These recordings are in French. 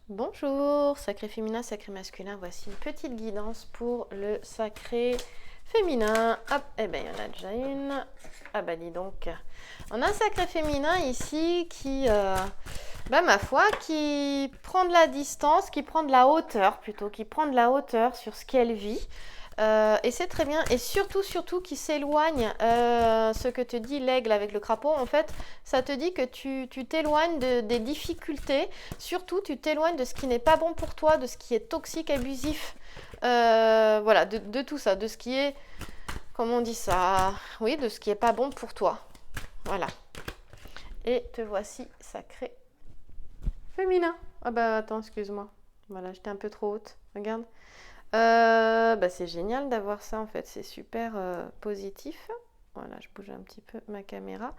Bonjour, sacré féminin, sacré masculin. Voici une petite guidance pour le sacré féminin. Hop, eh bien, il y en a déjà une. Ah bah dis donc. On a un sacré féminin ici qui, ma foi, qui prend de la distance, qui prend de la hauteur plutôt, qui prend de la hauteur sur ce qu'elle vit. Et c'est très bien. Et surtout qui s'éloigne, ce que te dit l'aigle avec le crapaud, en fait, ça te dit que tu t'éloignes des difficultés. Surtout, tu t'éloignes de ce qui n'est pas bon pour toi, de ce qui est toxique, abusif. Voilà, de tout ça, de ce qui est, comment on dit ça? Oui, de ce qui n'est pas bon pour toi. Voilà. Et te voici sacré féminin. Ah bah attends, excuse-moi. Voilà, j'étais un peu trop haute. Regarde. C'est génial d'avoir ça en fait, c'est super positif. Voilà, je bouge un petit peu ma caméra.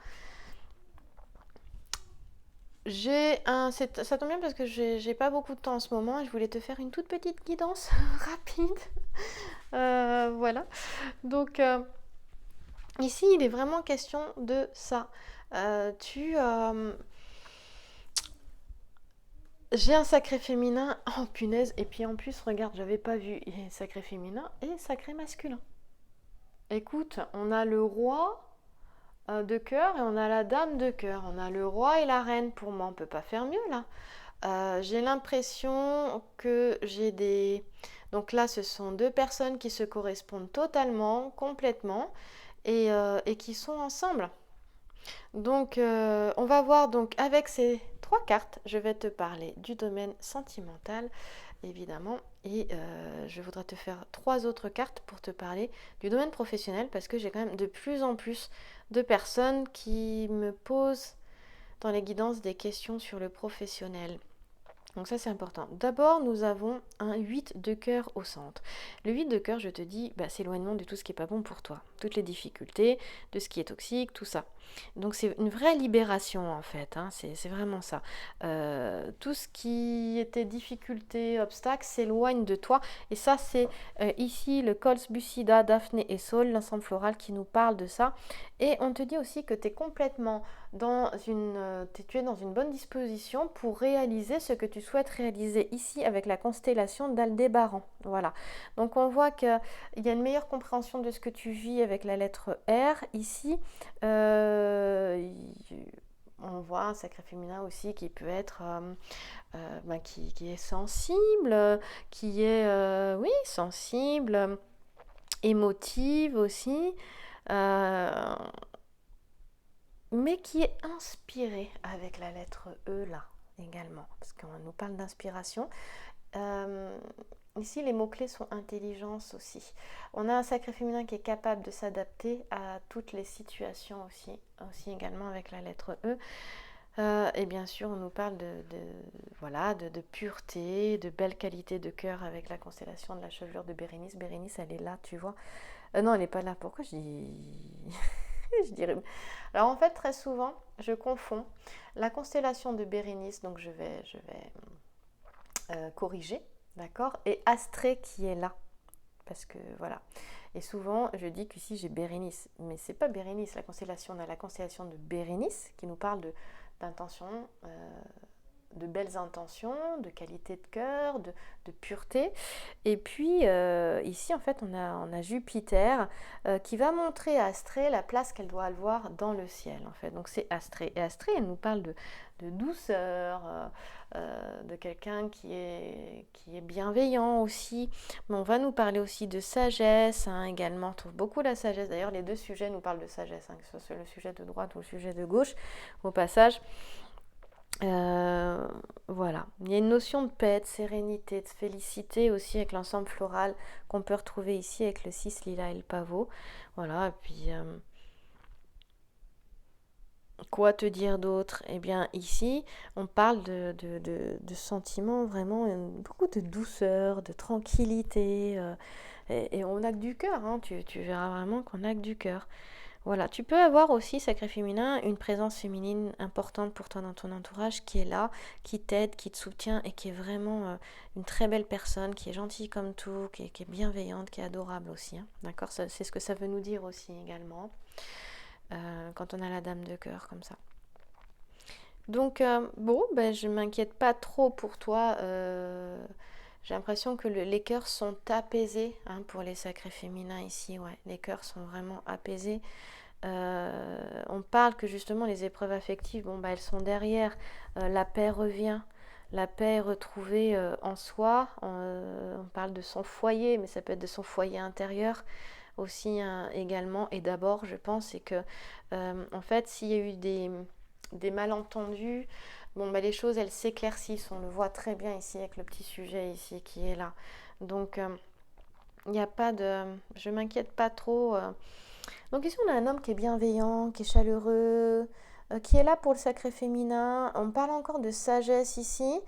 Ça tombe bien parce que j'ai pas beaucoup de temps en ce moment et je voulais te faire une toute petite guidance rapide. Voilà. Donc ici, il est vraiment question de ça. J'ai un sacré féminin, oh punaise, et puis en plus, regarde, j'avais pas vu, il y a sacré féminin et sacré masculin. Écoute, on a le roi de cœur et on a la dame de cœur. On a le roi et la reine. Pour moi, on peut pas faire mieux là. J'ai l'impression que j'ai des... Donc là, ce sont deux personnes qui se correspondent totalement, complètement, et qui sont ensemble. Donc, on va voir donc avec ces trois cartes, je vais te parler du domaine sentimental, évidemment, et je voudrais te faire trois autres cartes pour te parler du domaine professionnel parce que j'ai quand même de plus en plus de personnes qui me posent dans les guidances des questions sur le professionnel. Donc ça c'est important. D'abord nous avons un 8 de cœur au centre. Le 8 de cœur, je te dis, c'est l'éloignement de tout ce qui n'est pas bon pour toi. Toutes les difficultés, de ce qui est toxique, tout ça. Donc c'est une vraie libération en fait, hein, c'est vraiment ça. Tout ce qui était difficulté, obstacle s'éloigne de toi. Et ça c'est ici le Cols, Bucida, Daphné et Saul, l'ensemble floral qui nous parle de ça. Et on te dit aussi que tu es complètement tu es dans une bonne disposition pour réaliser ce que tu souhaites réaliser ici avec la constellation d'Aldébaran. Voilà. Donc on voit qu'il y a une meilleure compréhension de ce que tu vis avec la lettre R ici. On voit un sacré féminin aussi qui peut être qui est sensible, qui est oui sensible, émotive aussi. Euh, mais qui est inspiré avec la lettre E là également, parce qu'on nous parle d'inspiration. Euh, Ici, les mots-clés sont intelligence aussi. On a un sacré féminin qui est capable de s'adapter à toutes les situations aussi également avec la lettre E. Et bien sûr, on nous parle de pureté, de belle qualité de cœur avec la constellation de la chevelure de Bérénice. Bérénice, elle est là, tu vois. Non, elle n'est pas là. Pourquoi je dis... je dirais... Alors en fait, très souvent, je confonds la constellation de Bérénice, donc je vais corriger, d'accord, et Astrée qui est là. Parce que voilà. Et souvent, je dis qu'ici j'ai Bérénice, mais c'est pas Bérénice, la constellation. On a la constellation de Bérénice qui nous parle d'intention, de belles intentions, de qualité de cœur, de pureté. Et puis ici, en fait, on a Jupiter qui va montrer à Astrée la place qu'elle doit avoir dans le ciel, en fait. Donc c'est Astrée. Et Astrée, elle nous parle de douceur, de quelqu'un qui est bienveillant aussi. Mais on va nous parler aussi de sagesse hein, également. On trouve beaucoup la sagesse. D'ailleurs, les deux sujets nous parlent de sagesse, hein, que ce soit le sujet de droite ou le sujet de gauche, au passage. Voilà, il y a une notion de paix, de sérénité, de félicité aussi avec l'ensemble floral qu'on peut retrouver ici avec le 6 lilas et le pavot. Voilà, et puis quoi te dire d'autre? Eh bien ici, on parle de sentiments vraiment, beaucoup de douceur, de tranquillité, et on a que du cœur, hein, tu verras vraiment qu'on a que du cœur. Voilà, tu peux avoir aussi, sacré féminin, une présence féminine importante pour toi dans ton entourage qui est là, qui t'aide, qui te soutient et qui est vraiment une très belle personne, qui est gentille comme tout, qui est bienveillante, qui est adorable aussi. Hein. D'accord, c'est ce que ça veut nous dire aussi également quand on a la dame de cœur comme ça. Donc, bon, ben, je m'inquiète pas trop pour toi. J'ai l'impression que les cœurs sont apaisés hein, pour les sacrés féminins ici. Ouais, les cœurs sont vraiment apaisés. On parle que justement les épreuves affectives, bon, bah, elles sont derrière. La paix revient. La paix est retrouvée en soi. On parle de son foyer, mais ça peut être de son foyer intérieur aussi hein, également. Et d'abord, je pense, c'est que en fait, s'il y a eu des malentendus, bon, bah, les choses, elles s'éclaircissent. On le voit très bien ici avec le petit sujet ici qui est là. Donc, il n'y a pas de... Je m'inquiète pas trop. Donc ici, on a un homme qui est bienveillant, qui est chaleureux, qui est là pour le sacré féminin. On parle encore de sagesse ici.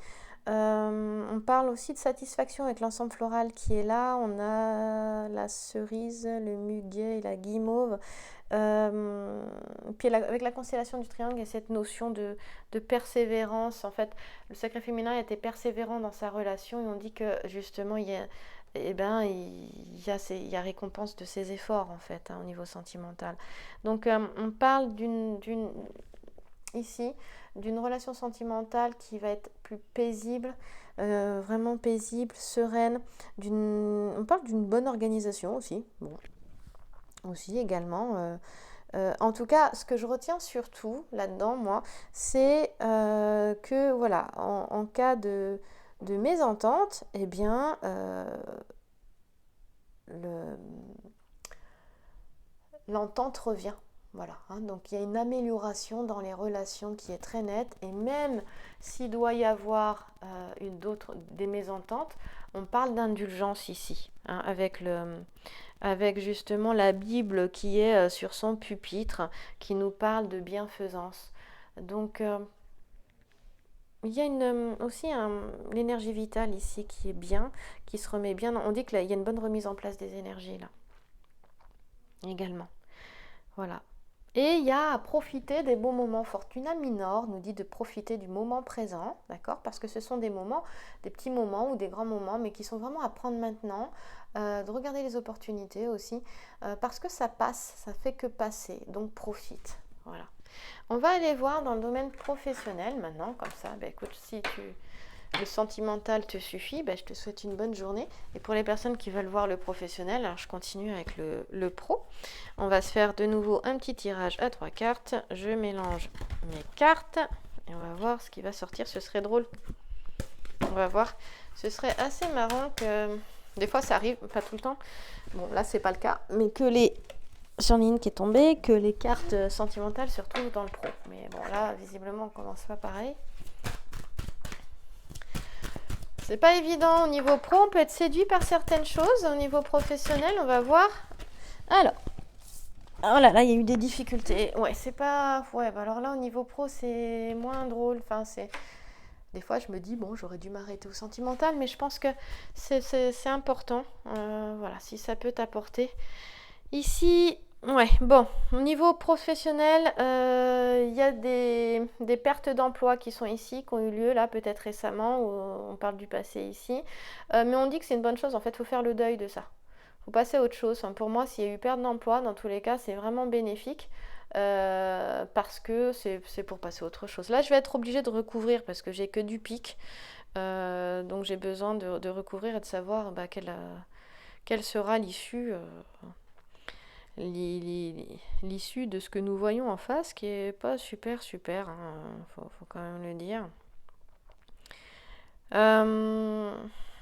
On parle aussi de satisfaction avec l'ensemble floral qui est là. On a la cerise, le muguet et la guimauve. Puis avec la constellation du triangle, il y a cette notion de persévérance. En fait, le sacré féminin était persévérant dans sa relation et on dit que justement, eh ben, il y a récompense de ses efforts en fait hein, au niveau sentimental. Donc, on parle ici d'une relation sentimentale qui va être plus paisible, vraiment paisible, sereine. On parle d'une bonne organisation aussi. Bon, aussi également. En tout cas, ce que je retiens surtout là-dedans, moi, c'est que voilà, en cas de mésentente, eh bien, l'entente revient. Voilà, hein. Donc il y a une amélioration dans les relations qui est très nette. Et même s'il doit y avoir des mésententes, on parle d'indulgence ici, hein, avec justement la Bible qui est sur son pupitre, qui nous parle de bienfaisance. Donc, il y a aussi l'énergie vitale ici qui est bien, qui se remet bien. On dit qu'il y a une bonne remise en place des énergies là, également. Voilà. Et il y a à profiter des bons moments. Fortuna Minor nous dit de profiter du moment présent, d'accord? Parce que ce sont des moments, des petits moments ou des grands moments, mais qui sont vraiment à prendre maintenant. De regarder les opportunités aussi, parce que ça passe, ça fait que passer, donc profite. Voilà. On va aller voir dans le domaine professionnel maintenant, comme ça, bah, écoute, si le sentimental te suffit, bah, je te souhaite une bonne journée. Et pour les personnes qui veulent voir le professionnel, alors je continue avec le pro. On va se faire de nouveau un petit tirage à 3 cartes. Je mélange mes cartes et on va voir ce qui va sortir. Ce serait drôle. On va voir. Ce serait assez marrant que... Des fois, ça arrive, pas tout le temps. Bon, là, c'est pas le cas. Mais que j'en ai une qui est tombée, que les cartes sentimentales se retrouvent dans le pro. Mais bon, là, visiblement, on commence pas pareil. C'est pas évident au niveau pro, on peut être séduit par certaines choses. Au niveau professionnel, on va voir. Alors, oh là là, il y a eu des difficultés. Ouais, c'est pas... Ouais, bah alors là, au niveau pro, c'est moins drôle. Enfin, c'est... Des fois, je me dis, bon, j'aurais dû m'arrêter au sentimental, mais je pense que c'est important. Voilà, si ça peut t'apporter. Ici, ouais, bon, au niveau professionnel, il y a des pertes d'emploi qui sont ici, qui ont eu lieu là, peut-être récemment, on parle du passé ici. Mais on dit que c'est une bonne chose, en fait, il faut faire le deuil de ça. Il faut passer à autre chose. Enfin, pour moi, s'il y a eu perte d'emploi, dans tous les cas, c'est vraiment bénéfique. Parce que c'est pour passer à autre chose. Là, je vais être obligée de recouvrir parce que j'ai que du pic. Donc, j'ai besoin de recouvrir et de savoir bah, quelle sera l'issue l'issue de ce que nous voyons en face, qui est pas super, hein, faut quand même le dire.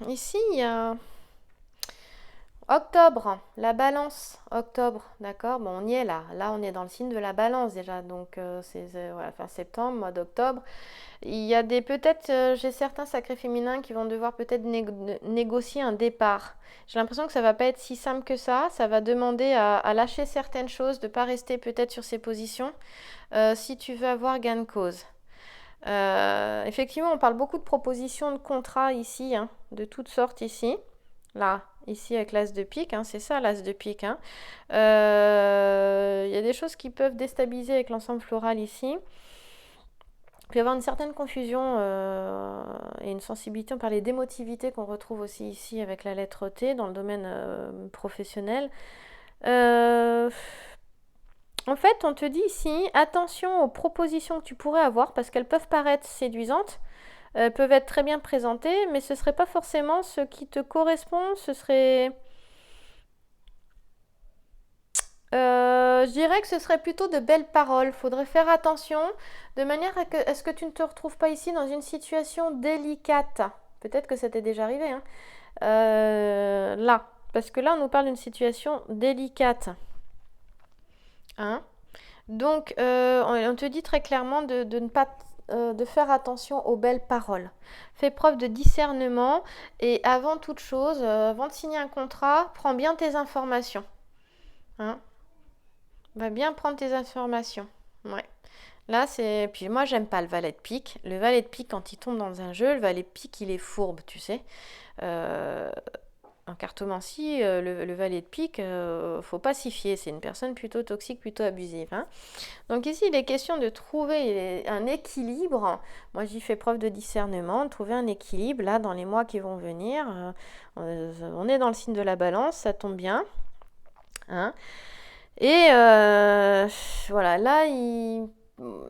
Ici, il y a octobre, la balance, octobre, d'accord? Bon, on y est là. Là, on est dans le signe de la balance déjà. Donc, voilà, fin septembre, mois d'octobre. Il y a peut-être, j'ai certains sacrés féminins qui vont devoir peut-être négocier un départ. J'ai l'impression que ça va pas être si simple que ça. Ça va demander à lâcher certaines choses, de pas rester peut-être sur ses positions, si tu veux avoir gain de cause. Effectivement, on parle beaucoup de propositions de contrats ici, hein, de toutes sortes ici. Là, ici avec l'as de pique, hein, c'est ça l'as de pique. Hein. Il y a des choses qui peuvent déstabiliser avec l'ensemble floral ici. Il peut y avoir une certaine confusion et une sensibilité, on parlait d'émotivité qu'on retrouve aussi ici avec la lettre T dans le domaine professionnel. En fait, on te dit ici, attention aux propositions que tu pourrais avoir parce qu'elles peuvent paraître séduisantes, peuvent être très bien présentées, mais ce ne serait pas forcément ce qui te correspond, ce serait... je dirais que ce serait plutôt de belles paroles. Faudrait faire attention de manière à ce que tu ne te retrouves pas ici dans une situation délicate. Peut-être que ça t'est déjà arrivé, hein. Là, parce que là, on nous parle d'une situation délicate. Hein. Donc, on te dit très clairement de ne pas de faire attention aux belles paroles. Fais preuve de discernement et avant toute chose, avant de signer un contrat, prends bien tes informations. Hein. Va bien prendre tes informations. Ouais. Là, c'est... Puis moi, j'aime pas le valet de pique. Le valet de pique, quand il tombe dans un jeu, le valet de pique, il est fourbe, tu sais. En cartomancie, le valet de pique, faut pas s'y fier. C'est une personne plutôt toxique, plutôt abusive. Hein. Donc ici, il est question de trouver un équilibre. Moi, j'y fais preuve de discernement, de trouver un équilibre. Là, dans les mois qui vont venir, on est dans le signe de la balance, ça tombe bien. Hein. Et voilà, là,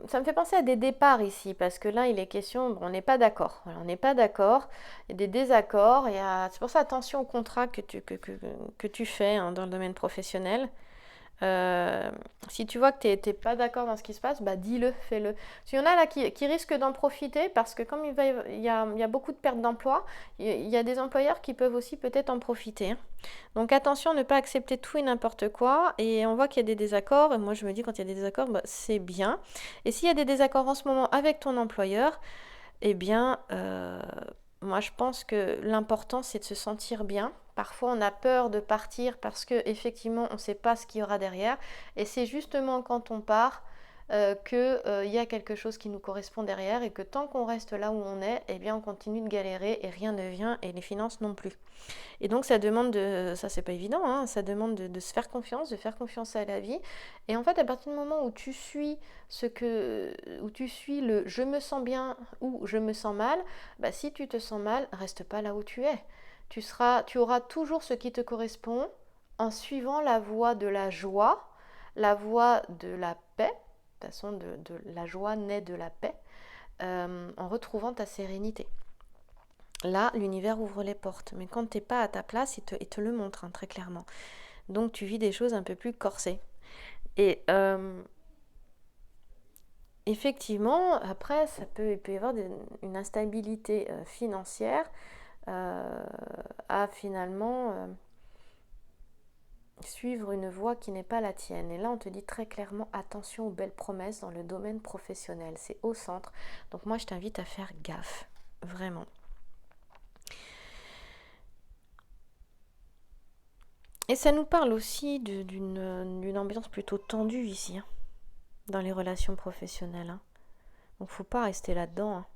ça me fait penser à des départs ici, parce que là, il est question, on n'est pas d'accord. Voilà, on n'est pas d'accord, il y a des désaccords, c'est pour ça, attention au contrat que tu fais hein, dans le domaine professionnel. Si tu vois que tu n'es pas d'accord dans ce qui se passe, bah dis-le, fais-le. Il y en a là qui risquent d'en profiter parce que comme il y a beaucoup de pertes d'emploi, il y a des employeurs qui peuvent aussi peut-être en profiter. Hein. Donc attention, ne pas accepter tout et n'importe quoi. Et on voit qu'il y a des désaccords. Et moi, je me dis quand il y a des désaccords, bah, c'est bien. Et s'il y a des désaccords en ce moment avec ton employeur, eh bien, moi, je pense que l'important, c'est de se sentir bien. Parfois, on a peur de partir parce qu'effectivement, on ne sait pas ce qu'il y aura derrière. Et c'est justement quand on part qu'il y a quelque chose qui nous correspond derrière et que tant qu'on reste là où on est, eh bien, on continue de galérer et rien ne vient et les finances non plus. Et donc, ça demande ça c'est pas évident, hein, ça demande de se faire confiance, de faire confiance à la vie. Et en fait, à partir du moment où tu suis le je me sens bien ou je me sens mal, bah, si tu te sens mal, reste pas là où tu es. Tu auras toujours ce qui te correspond en suivant la voie de la joie, la voie de la paix. De toute façon, la joie naît de la paix, en retrouvant ta sérénité. Là, l'univers ouvre les portes, mais quand tu n'es pas à ta place, il te le montre hein, très clairement. Donc tu vis des choses un peu plus corsées. Et effectivement, après, il peut y avoir une instabilité financière à finalement suivre une voie qui n'est pas la tienne. Et là, on te dit très clairement, attention aux belles promesses dans le domaine professionnel. C'est au centre. Donc moi, je t'invite à faire gaffe, vraiment. Et ça nous parle aussi d'une ambiance plutôt tendue ici, hein, dans les relations professionnelles. Hein. Donc, faut pas rester là-dedans. Hein.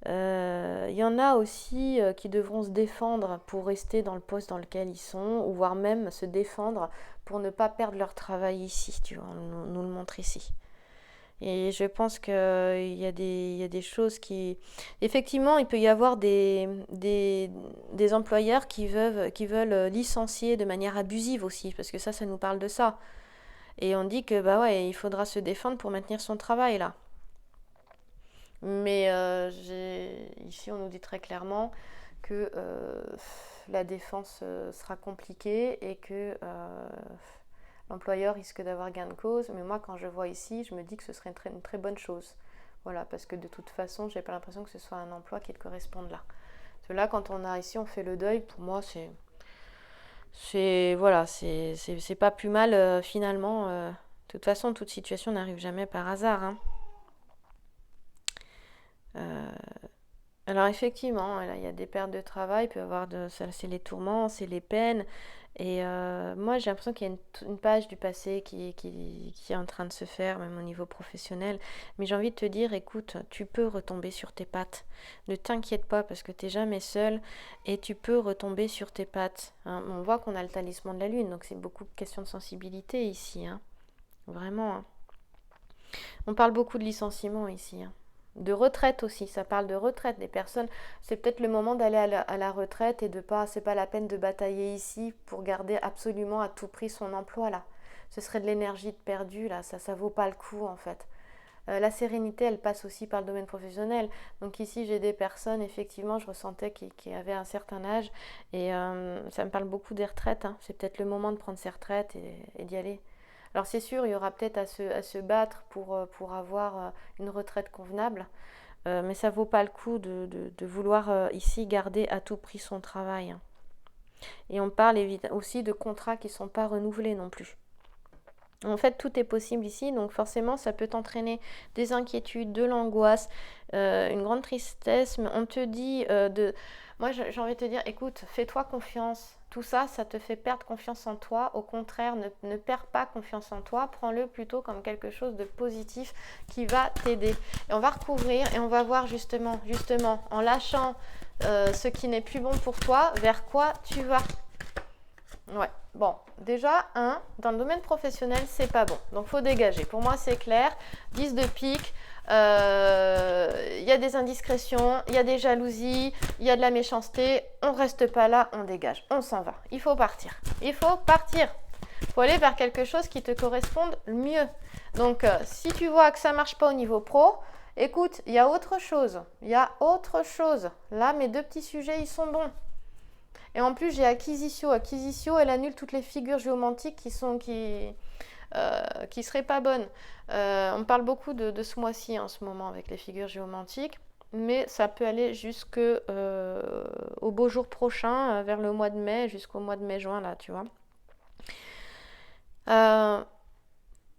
Y en a aussi qui devront se défendre pour rester dans le poste dans lequel ils sont, ou voire même se défendre pour ne pas perdre leur travail ici. Tu vois, on nous le montre ici. Et je pense qu'il y a des choses qui... Effectivement, il peut y avoir des employeurs qui veulent licencier de manière abusive aussi, parce que ça nous parle de ça. Et on dit que bah ouais, il faudra se défendre pour maintenir son travail là. Mais ici, on nous dit très clairement que la défense sera compliquée et que l'employeur risque d'avoir gain de cause. Mais moi, quand je vois ici, je me dis que ce serait une très bonne chose. Voilà, parce que de toute façon, j'ai pas l'impression que ce soit un emploi qui te corresponde là. Parce que là, quand on a ici, on fait le deuil, pour moi, c'est pas plus mal finalement. De toute façon, toute situation n'arrive jamais par hasard. Hein. Alors effectivement, il y a des pertes de travail, il peut y avoir c'est les tourments, c'est les peines. Et moi, j'ai l'impression qu'il y a une page du passé qui est en train de se faire, même au niveau professionnel. Mais j'ai envie de te dire, écoute, tu peux retomber sur tes pattes. Ne t'inquiète pas parce que tu n'es jamais seul et tu peux retomber sur tes pattes. Hein. On voit qu'on a le talisman de la lune, donc c'est beaucoup de questions de sensibilité ici. Hein. Vraiment. Hein. On parle beaucoup de licenciement ici. Hein. De retraite aussi, ça parle de retraite des personnes. C'est peut-être le moment d'aller à la retraite et c'est pas la peine de batailler ici pour garder absolument à tout prix son emploi là. ce serait de l'énergie de perdue, là, ça vaut pas le coup en fait. La sérénité, elle passe aussi par le domaine professionnel. Donc ici, j'ai des personnes, effectivement, je ressentais qui avaient un certain âge. Et ça me parle beaucoup des retraites, hein. C'est peut-être le moment de prendre ses retraites et d'y aller. Alors c'est sûr, il y aura peut-être à se battre pour avoir une retraite convenable. Mais ça vaut pas le coup de vouloir ici garder à tout prix son travail, hein. Et on parle aussi de contrats qui ne sont pas renouvelés non plus. En fait, tout est possible ici, donc forcément, ça peut t'entraîner des inquiétudes, de l'angoisse, une grande tristesse. Mais on te dit Moi, j'ai envie de te dire, écoute, fais-toi confiance. Tout ça, ça te fait perdre confiance en toi. Au contraire, ne perds pas confiance en toi. Prends-le plutôt comme quelque chose de positif qui va t'aider. Et on va recouvrir et on va voir justement, en lâchant ce qui n'est plus bon pour toi, vers quoi tu vas. Ouais, bon, déjà, dans le domaine professionnel, c'est pas bon. Donc, faut dégager. Pour moi, c'est clair. 10 de pique, il y a des indiscrétions, il y a des jalousies, il y a de la méchanceté. On reste pas là, on dégage. On s'en va. Il faut partir. Il faut partir. Il faut aller vers quelque chose qui te corresponde mieux. Donc, si tu vois que ça marche pas au niveau pro, écoute, il y a autre chose. Il y a autre chose. Là, mes 2 petits sujets, ils sont bons. Et en plus, j'ai Acquisitio. Acquisitio, elle annule toutes les figures géomantiques qui seraient pas bonnes. On parle beaucoup de ce mois-ci en ce moment avec les figures géomantiques, mais ça peut aller jusqu'au beau jour prochain, vers le mois de mai, jusqu'au mois de mai-juin, là, tu vois.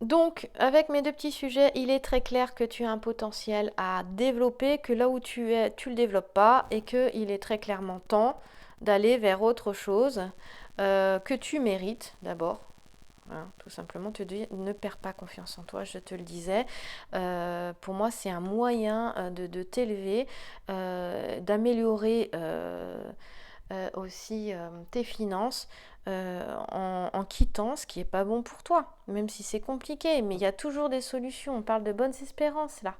Donc, avec mes 2 petits sujets, il est très clair que tu as un potentiel à développer, que là où tu es, tu ne le développes pas, et qu'il est très clairement temps d'aller vers autre chose que tu mérites d'abord. Voilà, tout simplement, te dire, ne perds pas confiance en toi, je te le disais. Pour moi, c'est un moyen de t'élever, d'améliorer aussi tes finances en quittant ce qui n'est pas bon pour toi, même si c'est compliqué. Mais il y a toujours des solutions. On parle de bonnes espérances là.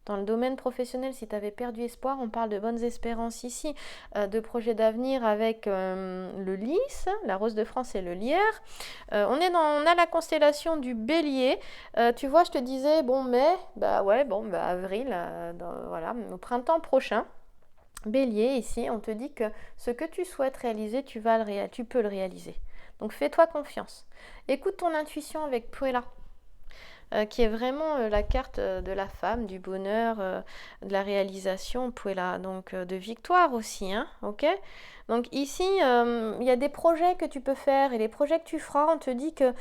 Dans le domaine professionnel, si tu avais perdu espoir, on parle de bonnes espérances ici, de projets d'avenir avec le lys, la rose de France et le lierre. On a la constellation du bélier. Tu vois, je te disais, mai, avril, voilà, au printemps prochain. Bélier, ici, on te dit que ce que tu souhaites réaliser, tu peux le réaliser. Donc fais-toi confiance. Écoute ton intuition avec Puella. Qui est vraiment la carte de la femme, du bonheur, de la réalisation, Puella, donc de victoire aussi, hein, ok. Donc ici, il y a des projets que tu peux faire et les projets que tu feras, on te dit que,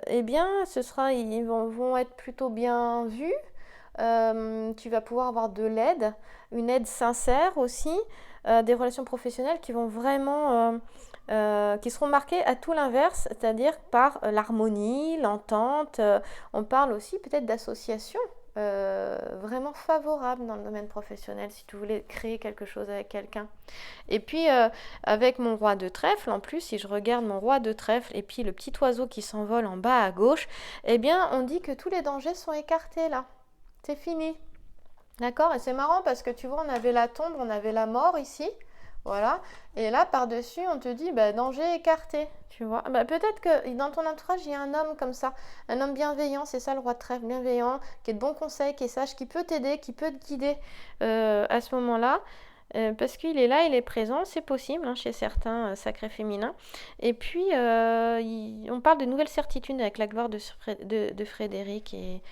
ils vont être plutôt bien vus. Tu vas pouvoir avoir de l'aide, une aide sincère aussi, des relations professionnelles qui vont vraiment qui seront marquées à tout l'inverse, c'est-à-dire par l'harmonie, l'entente. On parle aussi peut-être d'associations vraiment favorables dans le domaine professionnel si tu voulais créer quelque chose avec quelqu'un. Et puis avec mon roi de trèfle, en plus, si je regarde mon roi de trèfle et puis le petit oiseau qui s'envole en bas à gauche, eh bien on dit que tous les dangers sont écartés là. C'est fini. D'accord? Et c'est marrant parce que tu vois, on avait la tombe, on avait la mort ici. Voilà. Et là, par-dessus, on te dit, danger écarté. Tu vois? Peut-être que dans ton entourage, il y a un homme comme ça. Un homme bienveillant, c'est ça le roi de trèfle, bienveillant, qui est de bons conseils, qui est sage, qui peut t'aider, qui peut te guider à ce moment-là. Parce qu'il est là, il est présent, c'est possible hein, chez certains sacrés féminins. Et puis, on parle de nouvelles certitudes avec la gloire de Frédéric. Et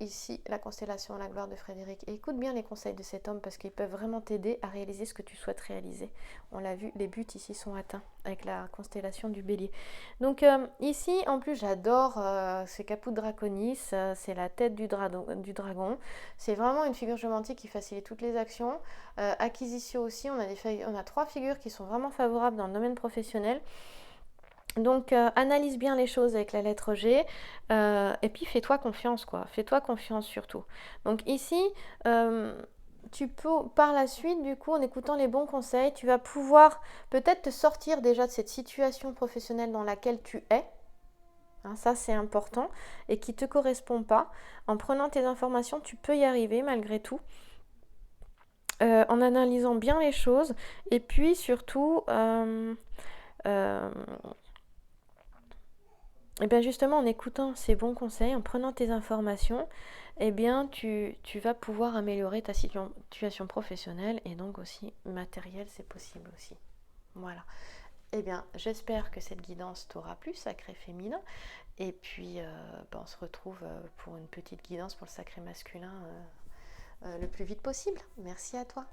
ici, la constellation, la gloire de Frédéric. Et écoute bien les conseils de cet homme parce qu'ils peuvent vraiment t'aider à réaliser ce que tu souhaites réaliser. On l'a vu, les buts ici sont atteints avec la constellation du bélier. Donc ici, en plus, j'adore c'est Caput Draconis, c'est la tête du dragon. C'est vraiment une figure géomantique qui facilite toutes les actions. Acquisitio aussi, on a 3 figures qui sont vraiment favorables dans le domaine professionnel. Donc analyse bien les choses avec la lettre G et puis fais-toi confiance quoi, fais-toi confiance surtout. Donc ici tu peux par la suite du coup en écoutant les bons conseils, tu vas pouvoir peut-être te sortir déjà de cette situation professionnelle dans laquelle tu es. Hein, ça c'est important et qui ne te correspond pas. En prenant tes informations, tu peux y arriver malgré tout. En analysant bien les choses et puis surtout Et bien justement, en écoutant ces bons conseils, en prenant tes informations, eh bien tu vas pouvoir améliorer ta situation professionnelle et donc aussi matérielle, c'est possible aussi. Voilà. Eh bien, j'espère que cette guidance t'aura plu, sacré féminin. Et puis, on se retrouve pour une petite guidance pour le sacré masculin le plus vite possible. Merci à toi.